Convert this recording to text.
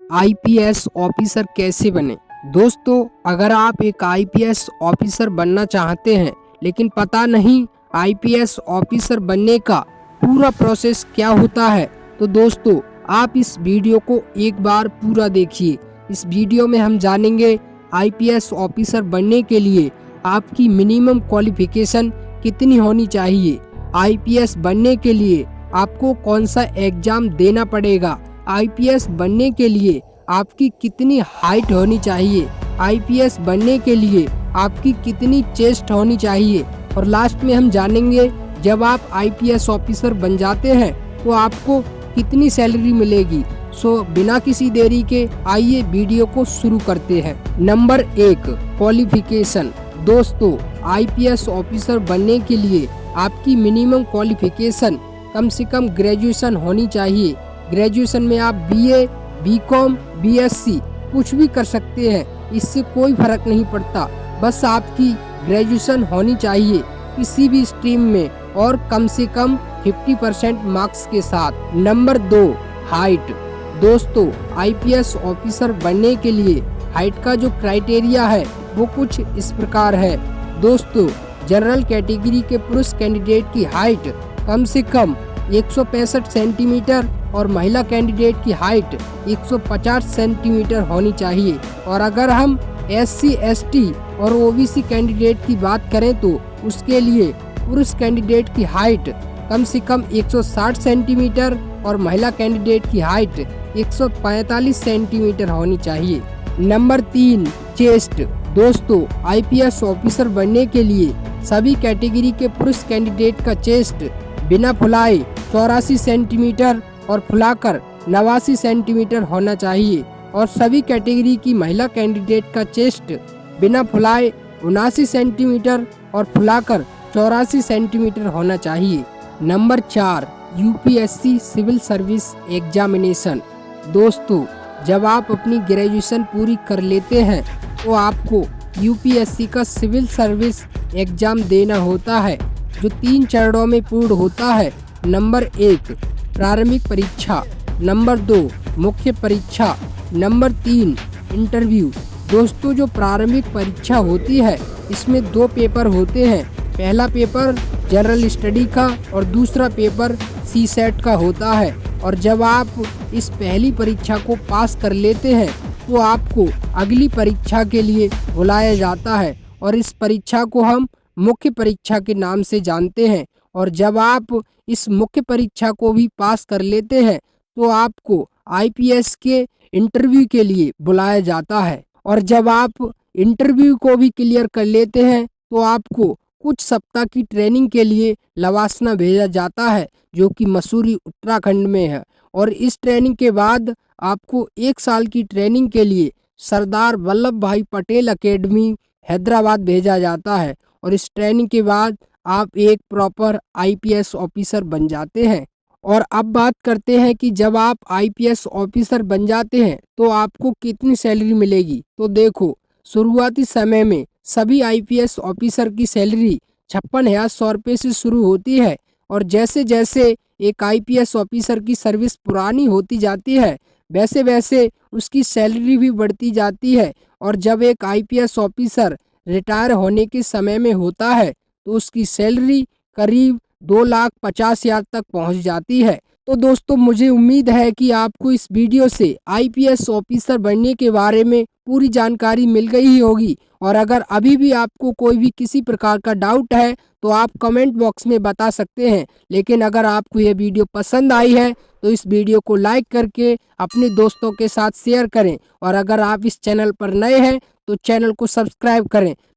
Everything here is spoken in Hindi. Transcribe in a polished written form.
आईपीएस ऑफिसर कैसे बने। दोस्तों, अगर आप एक आईपीएस ऑफिसर बनना चाहते हैं लेकिन पता नहीं आईपीएस ऑफिसर बनने का पूरा प्रोसेस क्या होता है, तो दोस्तों आप इस वीडियो को एक बार पूरा देखिए। इस वीडियो में हम जानेंगे आईपीएस ऑफिसर बनने के लिए आपकी मिनिमम क्वालिफिकेशन कितनी होनी चाहिए, आईपीएस बनने के लिए आपको कौन सा एग्जाम देना पड़ेगा, आईपीएस बनने के लिए आपकी कितनी हाइट होनी चाहिए, आईपीएस बनने के लिए आपकी कितनी चेस्ट होनी चाहिए, और लास्ट में हम जानेंगे जब आप आईपीएस ऑफिसर बन जाते हैं तो आपको कितनी सैलरी मिलेगी। सो बिना किसी देरी के आइए वीडियो को शुरू करते हैं। Number 1, qualification. दोस्तों, आईपीएस ऑफिसर बनने के लिए आपकी मिनिमम क्वालिफिकेशन कम से कम ग्रेजुएशन होनी चाहिए। ग्रेजुएशन में आप बीए, बीकॉम, बीएससी कुछ भी कर सकते हैं, इससे कोई फर्क नहीं पड़ता। बस आपकी ग्रेजुएशन होनी चाहिए किसी भी स्ट्रीम में और कम से कम 50% मार्क्स के साथ। Number 2, height. दोस्तों, आईपीएस ऑफिसर बनने के लिए हाइट का जो क्राइटेरिया है वो कुछ इस प्रकार है। दोस्तों, जनरल कैटेगरी के पुरुष कैंडिडेट की हाइट कम से कम 165 सेंटीमीटर और महिला कैंडिडेट की हाइट 150 सेंटीमीटर होनी चाहिए। और अगर हम एससी, एसटी और ओबीसी कैंडिडेट की बात करें तो उसके लिए पुरुष कैंडिडेट की हाइट कम से कम 160 सेंटीमीटर और महिला कैंडिडेट की हाइट 145 सेंटीमीटर होनी चाहिए। Number 3, chest. दोस्तों, आईपीएस ऑफिसर बनने के लिए सभी कैटेगरी के पुरुष कैंडिडेट का चेस्ट बिना फुलाए 84 सेंटीमीटर और फुलाकर 89 सेंटीमीटर होना चाहिए, और सभी कैटेगरी की महिला कैंडिडेट का चेस्ट बिना फुलाए 79 सेंटीमीटर और फुलाकर 84 सेंटीमीटर होना चाहिए। Number 4, UPSC civil service examination. दोस्तों, जब आप अपनी ग्रेजुएशन पूरी कर लेते हैं तो आपको यूपीएससी का सिविल सर्विस एग्जाम देना होता है, जो 3 चरणों में पूर्ण होता है। नंबर 1, प्रारंभिक परीक्षा। नंबर 2, मुख्य परीक्षा। Number 3, interview. दोस्तों, जो प्रारंभिक परीक्षा होती है इसमें 2 पेपर होते हैं। पहला पेपर जनरल स्टडी का और दूसरा पेपर सीसेट का होता है। और जब आप इस पहली परीक्षा को पास कर लेते हैं तो आपको अगली परीक्षा के लिए बुलाया जाता है, और इस परीक्षा को हम मुख्य परीक्षा के नाम से जानते हैं। और जब आप इस मुख्य परीक्षा को भी पास कर लेते हैं तो आपको आईपीएस के इंटरव्यू के लिए बुलाया जाता है। और जब आप इंटरव्यू को भी क्लियर कर लेते हैं तो आपको कुछ सप्ताह की ट्रेनिंग के लिए लवासना भेजा जाता है, जो कि मसूरी उत्तराखंड में है। और इस ट्रेनिंग के बाद आपको 1 साल की ट्रेनिंग के लिए सरदार वल्लभ भाई पटेल एकेडमी हैदराबाद भेजा जाता है। और इस ट्रेनिंग के बाद आप एक प्रॉपर आईपीएस ऑफिसर बन जाते हैं। और अब बात करते हैं कि जब आप आईपीएस ऑफिसर बन जाते हैं तो आपको कितनी सैलरी मिलेगी। तो देखो, शुरुआती समय में सभी आईपीएस ऑफिसर की सैलरी 56,100 रुपये से शुरू होती है, और जैसे जैसे एक आईपीएस ऑफिसर की सर्विस पुरानी होती जाती है वैसे वैसे उसकी सैलरी भी बढ़ती जाती है। और जब एक आईपीएस ऑफिसर रिटायर होने के समय में होता है तो उसकी सैलरी करीब 2,50,000 तक पहुंच जाती है। तो दोस्तों, मुझे उम्मीद है कि आपको इस वीडियो से आईपीएस ऑफिसर बनने के बारे में पूरी जानकारी मिल गई ही होगी। और अगर अभी भी आपको कोई भी किसी प्रकार का डाउट है तो आप कमेंट बॉक्स में बता सकते हैं। लेकिन अगर आपको यह वीडियो पसंद आई है तो इस वीडियो को लाइक करके अपने दोस्तों के साथ शेयर करें, और अगर आप इस चैनल पर नए हैं तो चैनल को सब्सक्राइब करें।